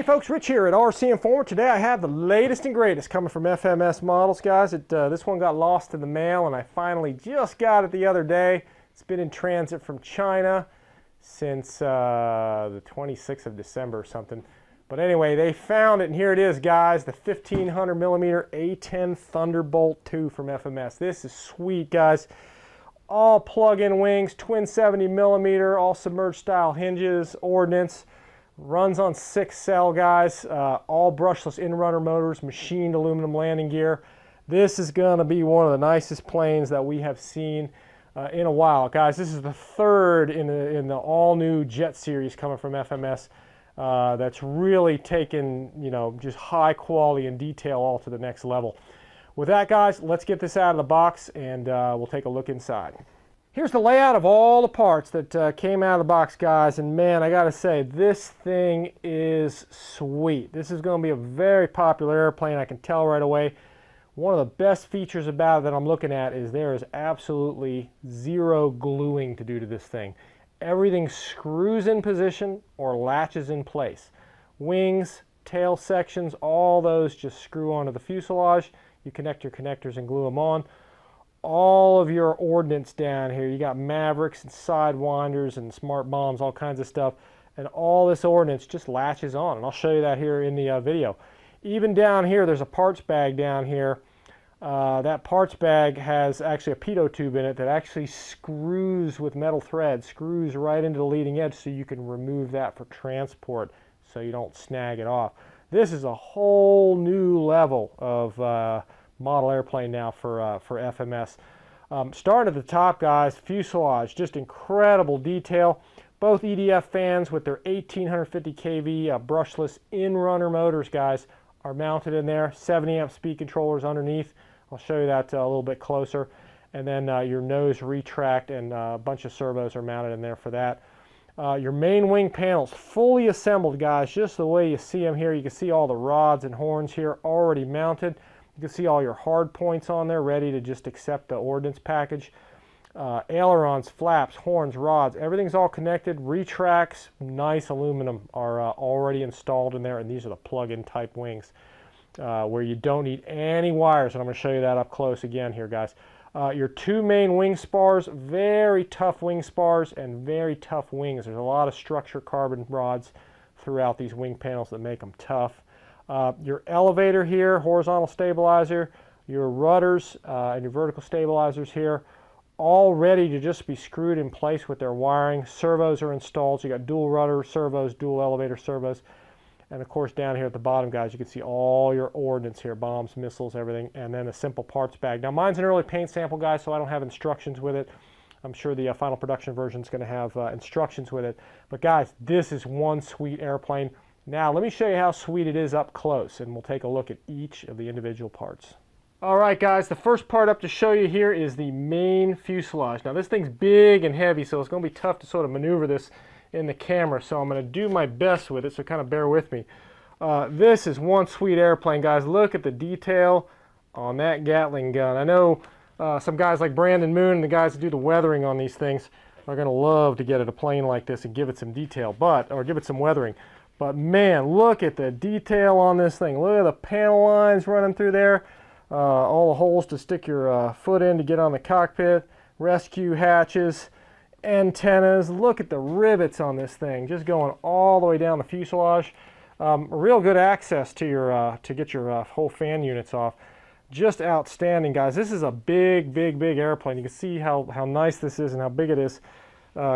Hey folks, Rich here at RCINFORMER. Today I have the latest and greatest coming from FMS models, guys. This one got lost in the mail and I finally just got it the other day. It's been in transit from China since the 26th of December or something. But anyway, they found it and here it is, guys. The 1500 millimeter A-10 Thunderbolt 2 from FMS. This is sweet, guys. All plug-in wings, twin 70 millimeter, all submerged style hinges, ordnance. Runs on 6-cell, guys, all brushless in-runner motors, machined aluminum landing gear. This is going to be one of the nicest planes that we have seen in a while. Guys, this is the third in the all-new Jet series coming from FMS that's really taken, you know, just high quality and detail all to the next level. With that, guys, let's get this out of the box and we'll take a look inside. Here's the layout of all the parts that came out of the box, guys, and man, I gotta say, this thing is sweet. This is gonna be a very popular airplane, I can tell right away. One of the best features about it that I'm looking at is there is absolutely zero gluing to do to this thing. Everything screws in position or latches in place. Wings, tail sections, all those just screw onto the fuselage. You connect your connectors and glue them on. All of your ordnance down here, you got Mavericks and Sidewinders and smart bombs, all kinds of stuff, and all this ordnance just latches on, and I'll show you that here in the video. Even down here, there's a parts bag down here. That parts bag has actually a pitot tube in it that actually screws with metal thread, screws right into the leading edge so you can remove that for transport so you don't snag it off. This is a whole new level of model airplane now for FMS. Starting at the top, guys, fuselage, just incredible detail. Both EDF fans with their 1850 kV brushless in-runner motors, guys, are mounted in there. 70 amp speed controllers underneath. I'll show you that a little bit closer. And then your nose retract and a bunch of servos are mounted in there for that. Your main wing panels fully assembled, guys, just the way you see them here. You can see all the rods and horns here already mounted. You can see all your hard points on there ready to just accept the ordnance package. Ailerons, flaps, horns, rods, everything's all connected. Retracts, nice aluminum, are already installed in there, and these are the plug-in type wings where you don't need any wires, and I'm going to show you that up close again here, guys. Your two main wing spars, very tough wing spars and very tough wings. There's a lot of structure carbon rods throughout these wing panels that make them tough. Your elevator here, horizontal stabilizer, your rudders and your vertical stabilizers here, all ready to just be screwed in place with their wiring. Servos are installed, so you got dual rudder servos, dual elevator servos. And of course down here at the bottom, guys, you can see all your ordnance here, bombs, missiles, everything, and then a simple parts bag. Now mine's an early paint sample, guys, so I don't have instructions with it. I'm sure the final production version is going to have instructions with it. But guys, this is one sweet airplane. Now let me show you how sweet it is up close, and we'll take a look at each of the individual parts. All right, guys, the first part up to show you here is the main fuselage. Now this thing's big and heavy, so it's going to be tough to sort of maneuver this in the camera, so I'm going to do my best with it, so kind of bear with me. This is one sweet airplane, guys. Look at the detail on that Gatling gun. I know some guys like Brandon Moon and the guys that do the weathering on these things are going to love to get at a plane like this and give it some detail, or give it some weathering. But man, look at the detail on this thing. Look at the panel lines running through there. All the holes to stick your foot in to get on the cockpit. Rescue hatches, antennas. Look at the rivets on this thing, just going all the way down the fuselage. Real good access to your to get your whole fan units off. Just outstanding, guys. This is a big airplane. You can see how nice this is and how big it is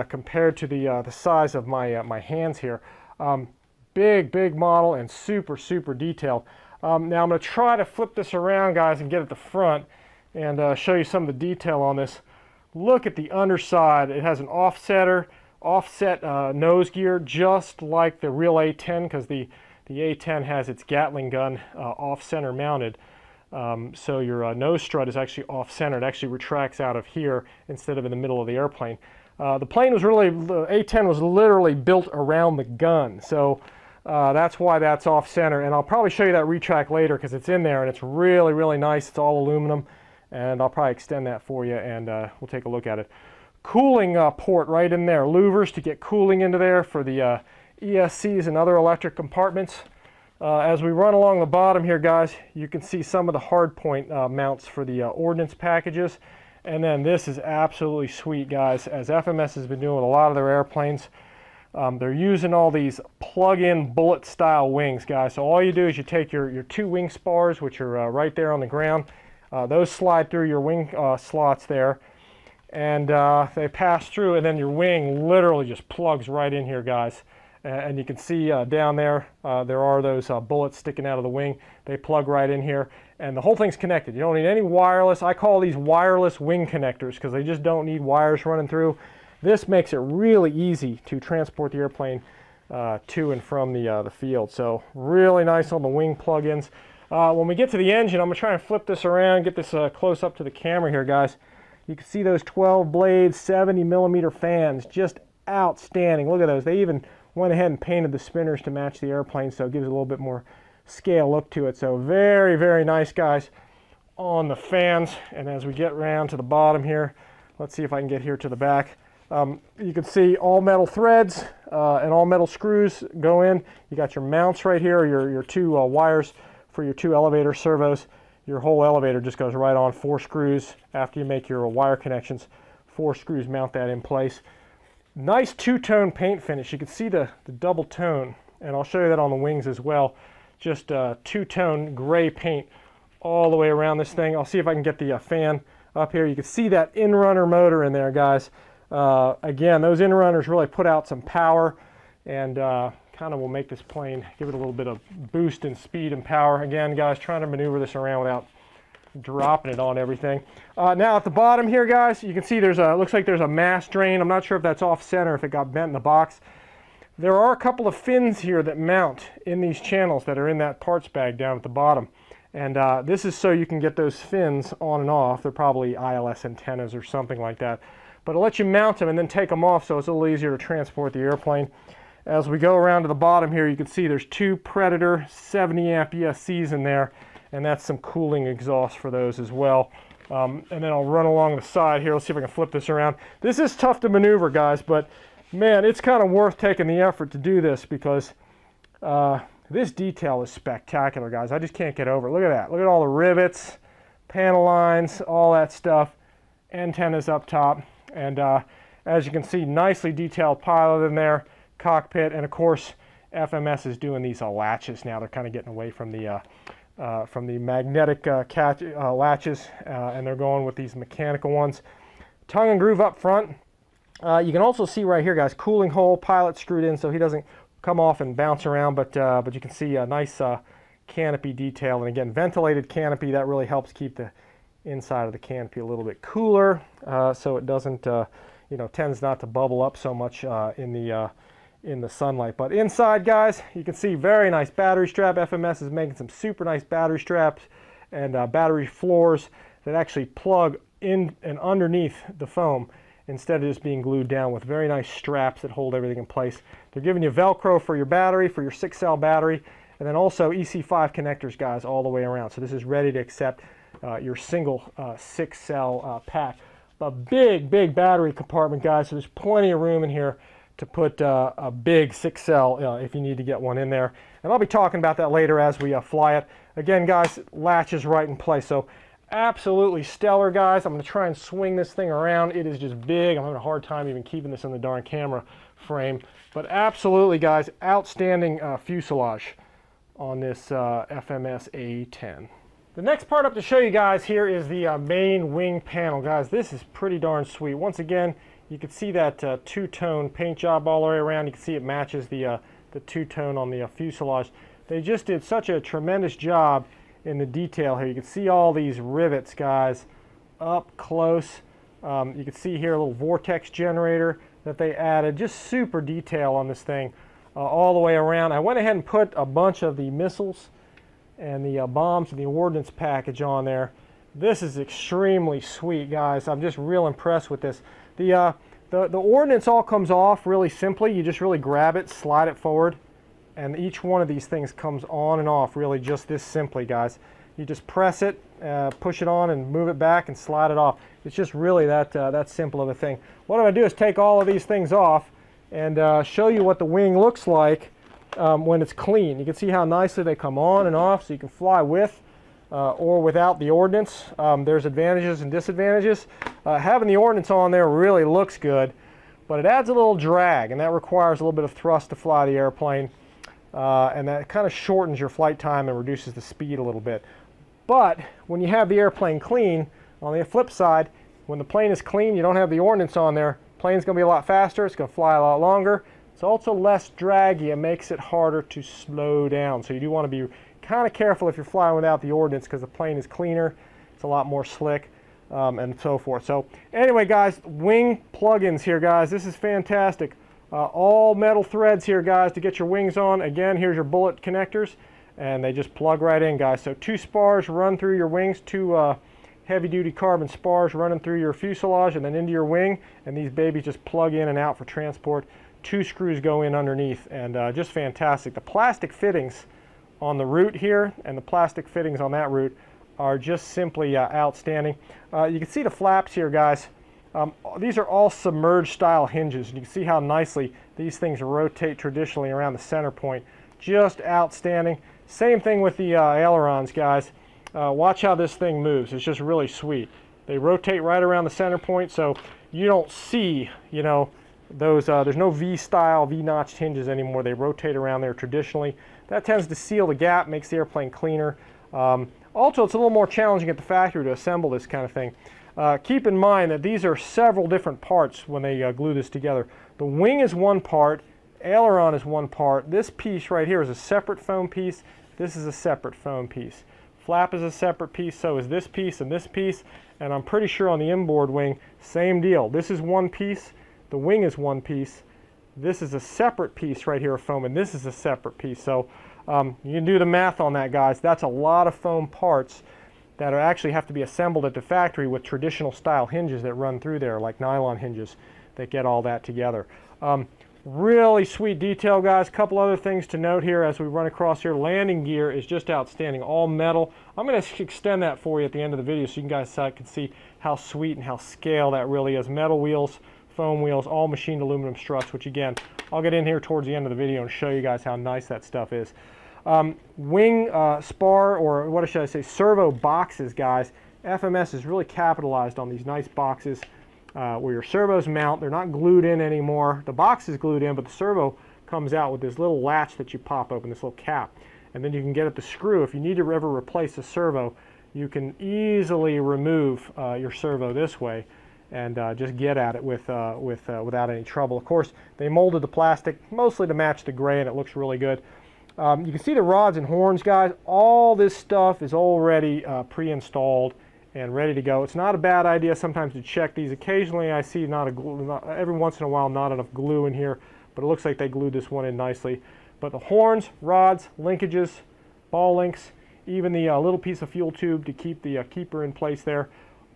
compared to the size of my hands here. Big model and super detailed. Now I'm going to try to flip this around, guys, and get at the front and show you some of the detail on this. Look at the underside. It has an offset nose gear, just like the real A-10, because the A-10 has its Gatling gun off-center mounted. So your nose strut is actually off-center. It actually retracts out of here instead of in the middle of the airplane. The plane was really, the A-10 was literally built around the gun, so that's why that's off-center. And I'll probably show you that retract later because it's in there and it's really nice. It's all aluminum, and I'll probably extend that for you and we'll take a look at it. Cooling port right in there, louvers to get cooling into there for the ESCs and other electric compartments. As we run along the bottom here, guys, you can see some of the hard point mounts for the ordnance packages. And then this is absolutely sweet, guys, as FMS has been doing with a lot of their airplanes. They're using all these plug-in bullet style wings, guys. So all you do is you take your two wing spars, which are right there on the ground. Those slide through your wing slots there, and they pass through, and then your wing literally just plugs right in here, guys. And you can see down there, there are those bullets sticking out of the wing. They plug right in here, and the whole thing's connected. You don't need any wireless. I call these wireless wing connectors because they just don't need wires running through. This makes it really easy to transport the airplane to and from the field. So really nice on the wing plugins. When we get to the engine, I'm going to try and flip this around, get this close up to the camera here, guys. You can see those 12 blade 70mm fans, just outstanding. Look at those. They even went ahead and painted the spinners to match the airplane, so it gives it a little bit more scale look to it. So very, very nice, guys, on the fans. And as we get around to the bottom here, let's see if I can get here to the back. You can see all metal threads and all metal screws go in. You got your mounts right here, your two wires for your two elevator servos. Your whole elevator just goes right on. 4 screws after you make your wire connections. 4 screws mount that in place. Nice two-tone paint finish. You can see the double tone, and I'll show you that on the wings as well. Just two-tone gray paint all the way around this thing. I'll see if I can get the fan up here. You can see that in-runner motor in there, guys. Again, those in-runners really put out some power and kind of will make this plane, give it a little bit of boost in speed and power. Again, guys, trying to maneuver this around without dropping it on everything. Now at the bottom here, guys, you can see there's a, looks like there's a mass drain. I'm not sure if that's off center, if it got bent in the box. There are a couple of fins here that mount in these channels that are in that parts bag down at the bottom. And this is so you can get those fins on and off. They're probably ILS antennas or something like that. But it'll let you mount them and then take them off, so it's a little easier to transport the airplane. As we go around to the bottom here, you can see there's 2 Predator 70 amp ESCs in there, and that's some cooling exhaust for those as well. And then I'll run along the side here. Let's see if I can flip this around. This is tough to maneuver, guys, but man, it's kind of worth taking the effort to do this because this detail is spectacular, guys. I just can't get over it. Look at that. Look at all the rivets, panel lines, all that stuff. Antennas up top. And as you can see, nicely detailed pilot in there, cockpit, and of course, FMS is doing these latches now. They're kind of getting away from the magnetic latches, and they're going with these mechanical ones. Tongue and groove up front. You can also see right here, guys, cooling hole, pilot screwed in so he doesn't come off and bounce around, but you can see a nice canopy detail, and again, ventilated canopy. That really helps keep the inside of the canopy a little bit cooler, so it doesn't, you know, tends not to bubble up so much in the sunlight. But inside, guys, you can see very nice battery strap. FMS is making some super nice battery straps and battery floors that actually plug in and underneath the foam instead of just being glued down, with very nice straps that hold everything in place. They're giving you Velcro for your battery, for your 6-cell battery, and then also EC5 connectors, guys, all the way around. So this is ready to accept your single 6-cell pack. A big battery compartment, guys, so there's plenty of room in here to put a big 6-cell if you need to get one in there. And I'll be talking about that later as we fly it. Again, guys, latches right in place. So absolutely stellar, guys. I'm going to try and swing this thing around. It is just big. I'm having a hard time even keeping this in the darn camera frame. But absolutely, guys, outstanding fuselage on this FMS A-10. The next part up to show you guys here is the main wing panel. Guys, this is pretty darn sweet. Once again, you can see that two-tone paint job all the way around. You can see it matches the two-tone on the fuselage. They just did such a tremendous job in the detail here. You can see all these rivets, guys, up close. You can see here a little vortex generator that they added. Just super detail on this thing all the way around. I went ahead and put a bunch of the missiles and the bombs and the ordnance package on there. This is extremely sweet, guys. I'm just real impressed with this. The ordnance all comes off really simply. You just really grab it, slide it forward, and each one of these things comes on and off really just this simply, guys. You just press it, push it on, and move it back and slide it off. It's just really that simple of a thing. What I'm going to do is take all of these things off and show you what the wing looks like when it's clean. You can see how nicely they come on and off, so you can fly with or without the ordnance. There's advantages and disadvantages. Having the ordnance on there really looks good, but it adds a little drag, and that requires a little bit of thrust to fly the airplane, and that kind of shortens your flight time and reduces the speed a little bit. But when you have the airplane clean, on the flip side, when the plane is clean, you don't have the ordnance on there, plane's going to be a lot faster, it's going to fly a lot longer. It's also less draggy. It makes it harder to slow down. So you do want to be kind of careful if you're flying without the ordnance, because the plane is cleaner, it's a lot more slick, and so forth. So anyway, guys, wing plugins here, guys. This is fantastic. All metal threads here, guys, to get your wings on. Again, here's your bullet connectors, and they just plug right in, guys. So 2 spars run through your wings, 2 heavy-duty carbon spars running through your fuselage and then into your wing, and these babies just plug in and out for transport. 2 screws go in underneath, and just fantastic. The plastic fittings on the root here and the plastic fittings on that root are just simply outstanding. You can see the flaps here, guys. These are all submerged style hinges, and you can see how nicely these things rotate traditionally around the center point. Just outstanding. Same thing with the ailerons, guys. Watch how this thing moves. It's just really sweet. They rotate right around the center point, so you don't see, you know, those, there's no V-style, V-notched hinges anymore. They rotate around there traditionally. That tends to seal the gap, makes the airplane cleaner. Also, it's a little more challenging at the factory to assemble this kind of thing. Keep in mind that these are several different parts when they glue this together. The wing is one part, aileron is one part. This piece right here is a separate foam piece. This is a separate foam piece. Flap is a separate piece, so is this piece and this piece. And I'm pretty sure on the inboard wing, same deal. This is one piece. The wing is one piece. This is a separate piece right here of foam, and this is a separate piece. So you can do the math on that, guys. That's a lot of foam parts that are actually have to be assembled at the factory with traditional style hinges that run through there, like nylon hinges that get all that together. Really sweet detail, guys. Couple other things to note here as we run across here. Landing gear is just outstanding, all metal. I'm going to extend that for you at the end of the video so you guys can see how sweet and how scale that really is. Metal wheels, foam wheels, all machined aluminum struts, which again, I'll get in here towards the end of the video and show you guys how nice that stuff is. Wing spar, or what should I say, servo boxes, guys. FMS has really capitalized on these nice boxes where your servos mount. They're not glued in anymore. The box is glued in, but the servo comes out with this little latch that you pop open, this little cap. And then you can get at the screw. If you need to ever replace a servo, you can easily remove your servo this way and just get at it without any trouble. Of course, they molded the plastic mostly to match the gray, and it looks really good. You can see the rods and horns, guys. All this stuff is already pre-installed and ready to go. It's not a bad idea sometimes to check these. Occasionally I see every once in a while not enough glue in here, but it looks like they glued this one in nicely. But the horns, rods, linkages, ball links, even the little piece of fuel tube to keep the keeper in place there,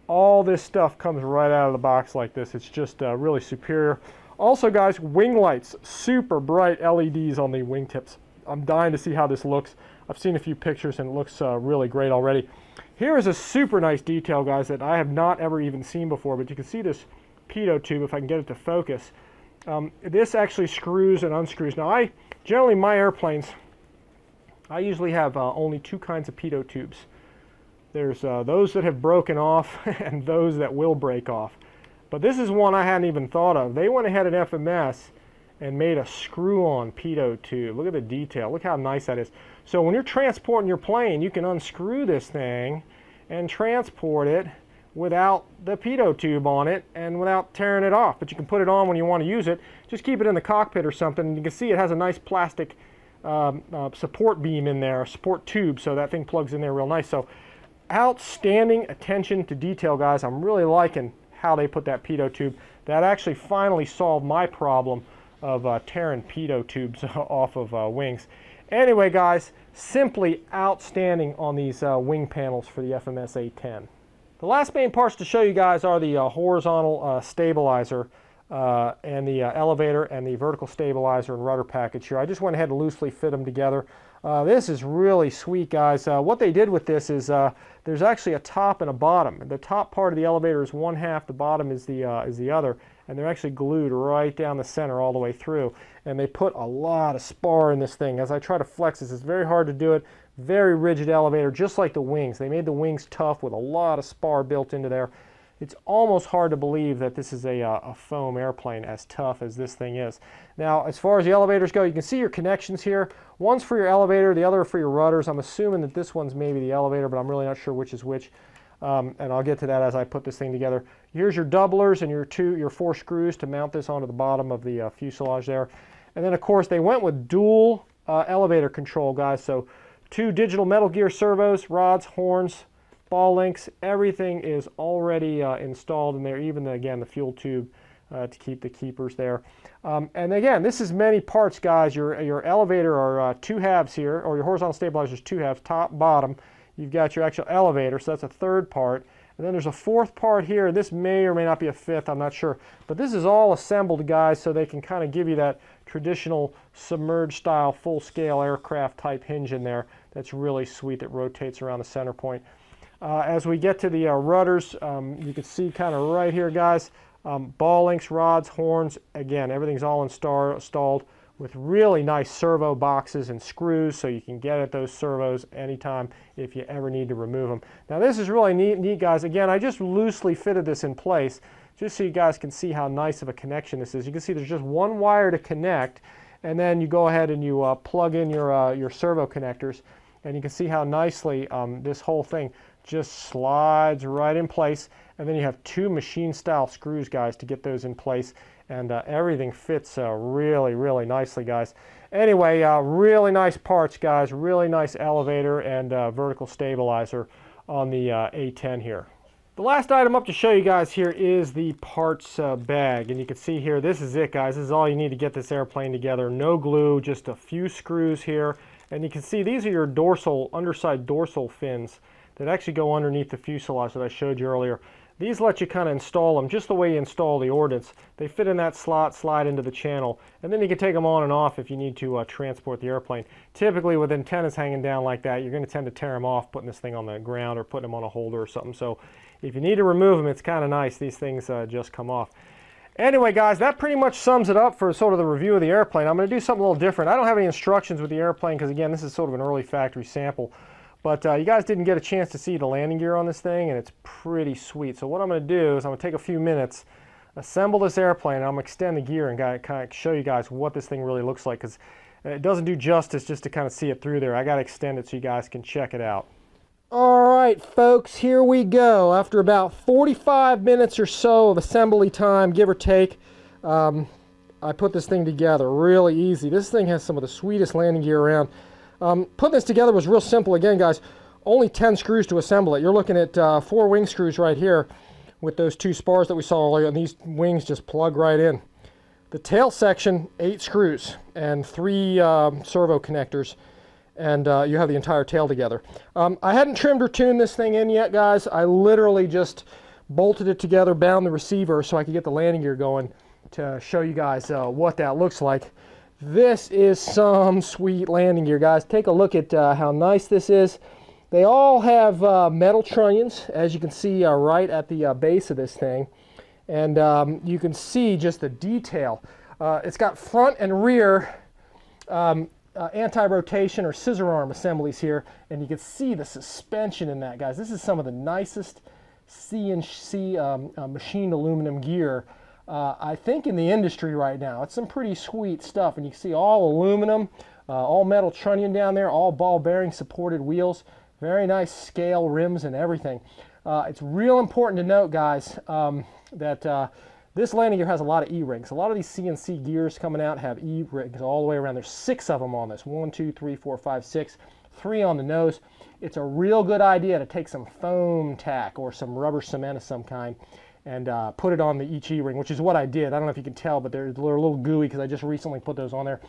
all this stuff comes right out of the box like this. It's just really superior. Also, guys, wing lights, super bright LEDs on the wingtips. I'm dying to see how this looks. I've seen a few pictures and it looks really great already. Here is a super nice detail, guys, that I have not ever even seen before, but you can see this pitot tube, if I can get it to focus. This actually screws and unscrews. Now, generally my airplanes, I usually have only 2 kinds of pitot tubes. There's those that have broken off and those that will break off. But this is one I hadn't even thought of. They went ahead at FMS and made a screw-on pitot tube. Look at the detail. Look how nice that is. So when you're transporting your plane, you can unscrew this thing and transport it without the pitot tube on it and without tearing it off. But you can put it on when you want to use it. Just keep it in the cockpit or something. And you can see it has a nice plastic support beam in there, support tube, so that thing plugs in there real nice. So outstanding attention to detail, guys. I'm really liking how they put that pitot tube. That actually finally solved my problem of tearing pitot tubes off of wings. Anyway, guys, simply outstanding on these wing panels for the FMS A-10. The last main parts to show you guys are the horizontal stabilizer and the elevator and the vertical stabilizer and rudder package here. I just went ahead and loosely fit them together. This is really sweet, guys. What they did with this is there's actually a top and a bottom. The top part of the elevator is one half, the bottom is the other. and they're actually glued right down the center all the way through. And they put a lot of spar in this thing. As I try to flex this, it's very hard to do it. Very rigid elevator, just like the wings. They made the wings tough with a lot of spar built into there. It's almost hard to believe that this is a foam airplane as tough as this thing is. Now, as far as the elevators go, you can see your connections here. One's for your elevator, the other for your rudders. I'm assuming that this one's maybe the elevator, but I'm really not sure which is which. And I'll get to that as I put this thing together. Here's your doublers and your 4 screws to mount this onto the bottom of the fuselage there. And then, of course, they went with dual elevator control, guys. So 2 digital metal gear servos, rods, horns, ball links, everything is already installed in there, even, again, the fuel tube to keep the keepers there. And again, this is many parts, guys. Your elevator are 2 halves here, or your horizontal stabilizer is 2 halves, top, bottom. You've got your actual elevator, so that's a 3rd part. And then there's a 4th part here. This may or may not be a 5th, I'm not sure. But this is all assembled, guys, so they can kind of give you that traditional submerged style, full-scale aircraft type hinge in there. That's really sweet, that rotates around the center point. As we get to the rudders, you can see kind of right here, guys, ball links, rods, horns. Again, everything's all installed with really nice servo boxes and screws, so you can get at those servos anytime if you ever need to remove them. Now, this is really neat, guys. Again, I just loosely fitted this in place just so you guys can see how nice of a connection this is. You can see there's just one wire to connect, and then you go ahead and you plug in your servo connectors, and you can see how nicely this whole thing just slides right in place. And then you have 2 machine style screws, guys, to get those in place, and everything fits really, really nicely, guys. Anyway, really nice parts, guys. Really nice elevator and vertical stabilizer on the A-10 here. The last item up to show you guys here is the parts bag, and you can see here, this is it, guys. This is all you need to get this airplane together. No glue, just a few screws here, and you can see these are your underside dorsal fins that actually go underneath the fuselage that I showed you earlier. These let you kind of install them just the way you install the ordnance. They fit in that slot, slide into the channel, and then you can take them on and off if you need to transport the airplane. Typically, with antennas hanging down like that, you're going to tend to tear them off putting this thing on the ground or putting them on a holder or something. So if you need to remove them, it's kind of nice. These things just come off. Anyway, guys, that pretty much sums it up for sort of the review of the airplane. I'm going to do something a little different. I don't have any instructions with the airplane because, again, this is sort of an early factory sample. But you guys didn't get a chance to see the landing gear on this thing, and it's pretty sweet. So what I'm going to do is I'm going to take a few minutes, assemble this airplane, and I'm going to extend the gear and kind of show you guys what this thing really looks like, because it doesn't do justice just to kind of see it through there. I got to extend it so you guys can check it out. All right, folks, here we go. After about 45 minutes or so of assembly time, give or take, I put this thing together really easy. This thing has some of the sweetest landing gear around. Putting this together was real simple. Again, guys, only 10 screws to assemble it. You're looking at 4 wing screws right here with those 2 spars that we saw earlier, and these wings just plug right in. The tail section, 8 screws and 3 servo connectors, and you have the entire tail together. I hadn't trimmed or tuned this thing in yet, guys. I literally just bolted it together, bound the receiver so I could get the landing gear going to show you guys what that looks like. This is some sweet landing gear, guys. Take a look at how nice this is. They all have metal trunnions, as you can see right at the base of this thing. And you can see just the detail. It's got front and rear anti-rotation or scissor arm assemblies here. And you can see the suspension in that, guys. This is some of the nicest CNC machined aluminum gear I think in the industry right now. It's some pretty sweet stuff, and you can see all aluminum, all metal trunnion down there, all ball bearing supported wheels, very nice scale rims and everything. It's real important to note, guys, that this landing gear has a lot of E-rings. A lot of these CNC gears coming out have E-rings all the way around. There's 6 of them on this. 1, 2, 3, 4, 5, 6. 3 on the nose. It's a real good idea to take some foam tack or some rubber cement of some kind and put it on each E-ring, which is what I did. I don't know if you can tell, but they're a little gooey because I just recently put those on there.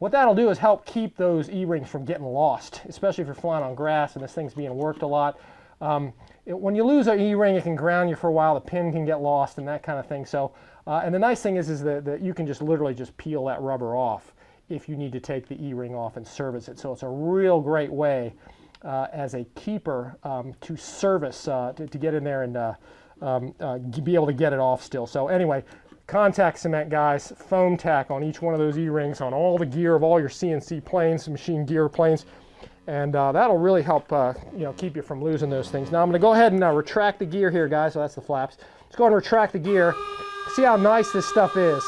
What that'll do is help keep those E-rings from getting lost, especially if you're flying on grass and this thing's being worked a lot. When you lose an E-ring, it can ground you for a while. The pin can get lost and that kind of thing. So, and the nice thing is that you can just literally just peel that rubber off if you need to take the E-ring off and service it. So it's a real great way as a keeper to service, to get in there and be able to get it off still. So anyway, contact cement, guys, foam tack on each one of those E-rings on all the gear of all your CNC planes, machine gear planes, and that'll really help keep you from losing those things. Now I'm going to go ahead and retract the gear here, guys. So that's the flaps. Let's go ahead and retract the gear. See how nice this stuff is.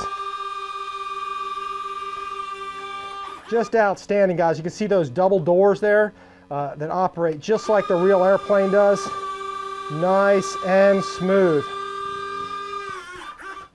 Just outstanding, guys. You can see those double doors there that operate just like the real airplane does. Nice and smooth.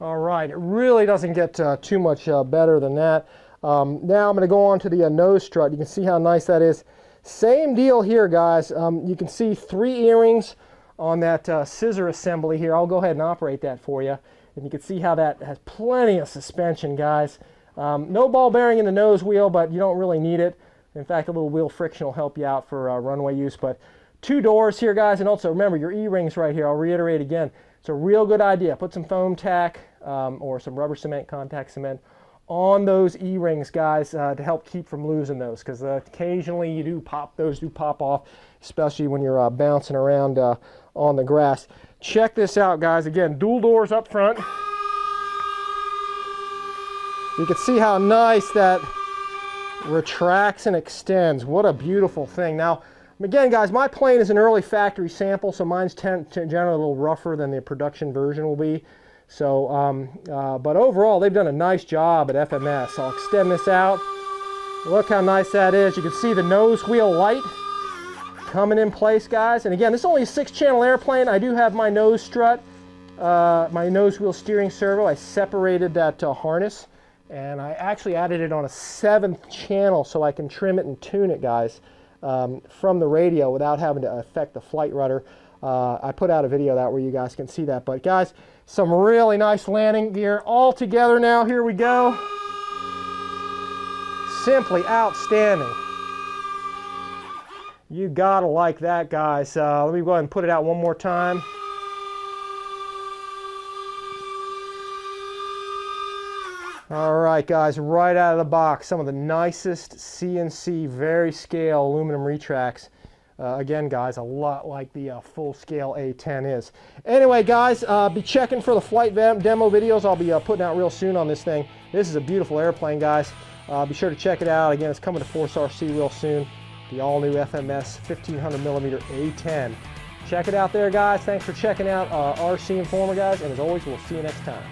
All right, it really doesn't get too much better than that. Now I'm going to go on to the nose strut. You can see how nice that is. Same deal here, guys. You can see 3 earrings on that scissor assembly here. I'll go ahead and operate that for you. And you can see how that has plenty of suspension, guys. No ball bearing in the nose wheel, but you don't really need it. In fact, a little wheel friction will help you out for runway use. But 2 doors here, guys, and also remember your E-rings right here. I'll reiterate again. It's a real good idea. Put some foam tack or some rubber cement, contact cement on those E-rings, guys, to help keep from losing those, because occasionally you do pop, those do pop off, especially when you're bouncing around on the grass. Check this out, guys. Again, dual doors up front. You can see how nice that retracts and extends. What a beautiful thing. Now, again, guys, my plane is an early factory sample, so mine's generally a little rougher than the production version will be. So, but overall, they've done a nice job at FMS. I'll extend this out. Look how nice that is. You can see the nose wheel light coming in place, guys. And again, this is only a 6-channel airplane. I do have my nose strut, my nose wheel steering servo. I separated that harness, and I actually added it on a 7th channel so I can trim it and tune it, guys, from the radio without having to affect the flight rudder. I put out a video of that where you guys can see that. But guys, some really nice landing gear all together now. Here we go. Simply outstanding. You gotta like that, guys. Let me go ahead and put it out one more time. All right, guys, right out of the box, some of the nicest CNC very scale aluminum retracts. Again, guys, a lot like the full-scale A-10 is. Anyway, guys, be checking for the flight demo videos. I'll be putting out real soon on this thing. This is a beautiful airplane, guys. Be sure to check it out. Again, it's coming to Force RC real soon. The all-new FMS 1500mm A-10. Check it out there, guys. Thanks for checking out RC Informer, guys. And as always, we'll see you next time.